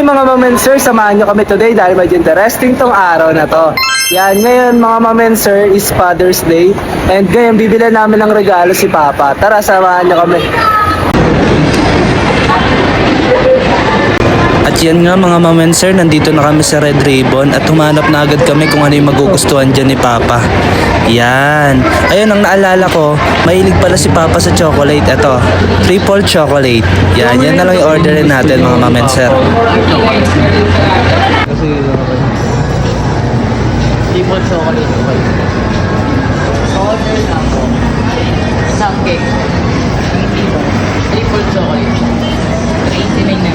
mga ma'am and sir, samahan nyo kami today dahil medyo interesting tong araw na to. Yan, ngayon mga ma'am and sir is Father's Day. And ngayon bibili namin ng regalo si Papa. Tara, samahan nyo kami. At yan nga mga ma'am and sir, nandito na kami sa Red Ribbon at humanap na agad kami kung ano yung magugustuhan dyan ni Papa. Yan. Ayun, ang naalala ko, mahilig pala si Papa sa chocolate. Ito, triple chocolate. Yan na lang yung orderin natin mga ma'am and sir. Triple chocolate. Order na po. Isang cake. Triple chocolate. 89 na.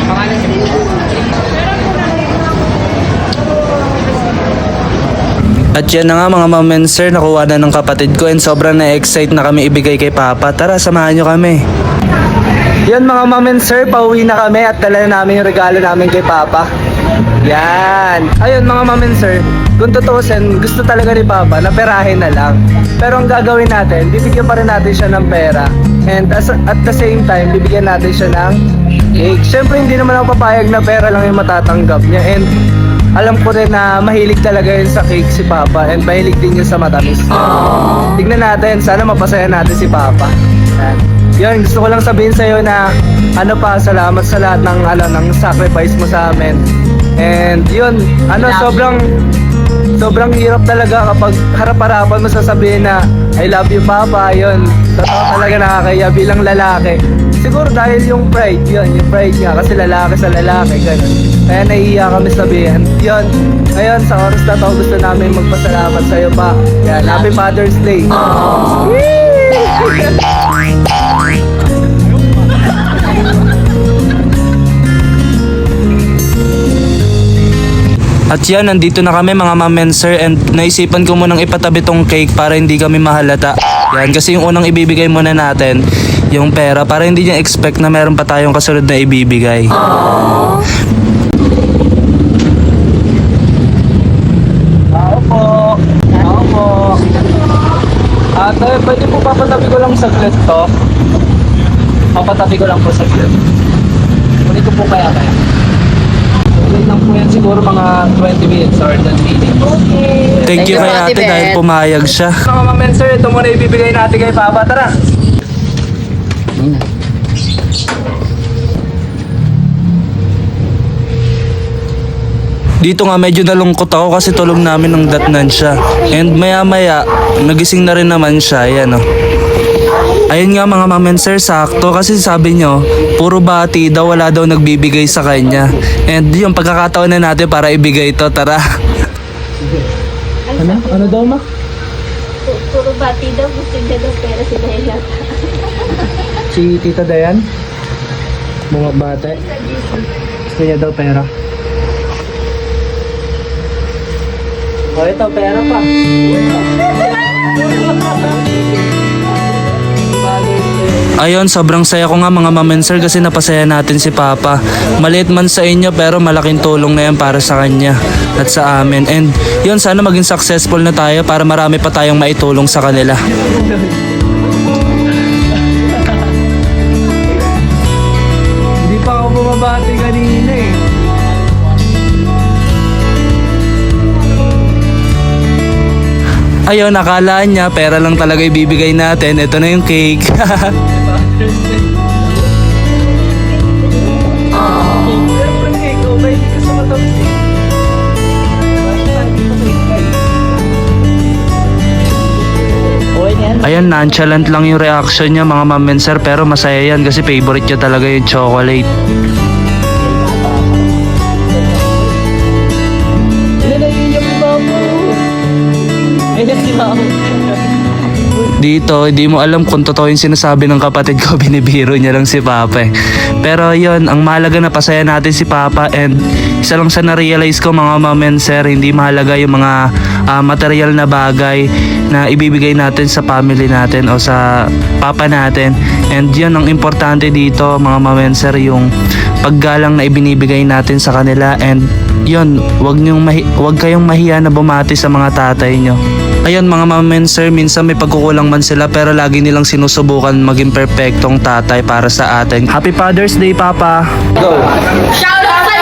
Pangalan niyo. At yan na nga mga ma'am and sir, nakuha na ng kapatid ko and sobrang na-excite na kami ibigay kay Papa. Tara, samahan nyo kami. Yan mga ma'am and sir, pauwi na kami at dala na namin yung regalo namin kay Papa. Yan. Ayun mga ma'am and sir, kung tutusin, gusto talaga ni Papa na perahin na lang. Pero ang gagawin natin, bibigyan pa rin natin siya ng pera. And at the same time, bibigyan natin siya ng cake. Siyempre hindi naman ako papayag na pera lang yung matatanggap niya. And alam ko rin na mahilig talaga yun sa cake si Papa. And mahilig din yun sa matamis. Tignan natin, sana mapasaya natin si Papa. Yan. Yun, gusto ko lang sabihin sa'yo na salamat sa lahat ng sacrifice mo sa amin. And yun, sobrang hirap talaga kapag harap-harapan mo sasabihin na I love you Papa. Yun, totoo talaga nakakaya bilang lalaki. Siguro dahil yung pride, yun, yung pride nga kasi lalaki sa lalaki, ganun. Kaya nahihiya kami sabihin. Yun, ngayon sa oras na to gusto namin magpasalamat sa'yo pa. Yan, Happy Father's Day. At yan, nandito na kami mga ma'am and sir and naisipan ko munang ipatabi tong cake para hindi kami mahalata. Yan, kasi yung unang ibibigay muna natin, yung pera, para hindi niya expect na meron pa tayong kasunod na ibibigay. Tao po. Ate, pwede po papatabi ko lang saglit to? Papatabi ko lang po saglit. Ulit ko po kaya. Wait lang po yan siguro mga 20 minutes or 10 minutes. Okay. Thank you kay ate dahil pumayag siya. Mga ma'am and sir, ito muna ibibigay natin kay Papa. Tara! Dito nga medyo nalungkot ako kasi tulog namin ng datnan siya. And maya maya, nagising na rin naman siya. Ayan o. Ayun nga mga ma'am and sir, sakto kasi sabi nyo, puro bati daw, wala daw nagbibigay sa kanya. And yung pagkakataon na natin para ibigay ito, tara. Ano daw ma? Puro bati daw, gusto niya daw pera si Dayla. Si Tita Dayan? Mga bate? Gusto niya daw pera. O ito, pera pa. Ayun, sobrang saya ko nga mga ma'am and sir kasi napasaya natin si Papa. Maliit man sa inyo pero malaking tulong na yan para sa kanya at sa amin. And yun, sana maging successful na tayo para marami pa tayong maitulong sa kanila. Hindi pa ako bumabati kanina eh. Ayun, nakala niya pera lang talaga ibibigay natin. Ito na yung cake. Ayan, nonchalant lang yung reaction niya mga ma'am and sir, pero masaya yan kasi favorite niya talaga yung chocolate. Dito, hindi mo alam kung totoo yung sinasabi ng kapatid ko, binibiro niya lang si Papa eh. Pero yun, ang mahalaga na pasaya natin si Papa and isa lang sa na-realize ko mga ma'am and sir, hindi mahalaga yung mga material na bagay na ibibigay natin sa family natin o sa papa natin. And yun, ang importante dito mga ma'am and sir, yung paggalang na ibinibigay natin sa kanila. And yun, wag kayong mahiya na bumati sa mga tatay nyo. Ayun mga ma'am and sir, minsan may pagkukulang man sila pero lagi nilang sinusubukan maging perpektong tatay para sa atin. Happy Father's Day, Papa! Go! Shout out sa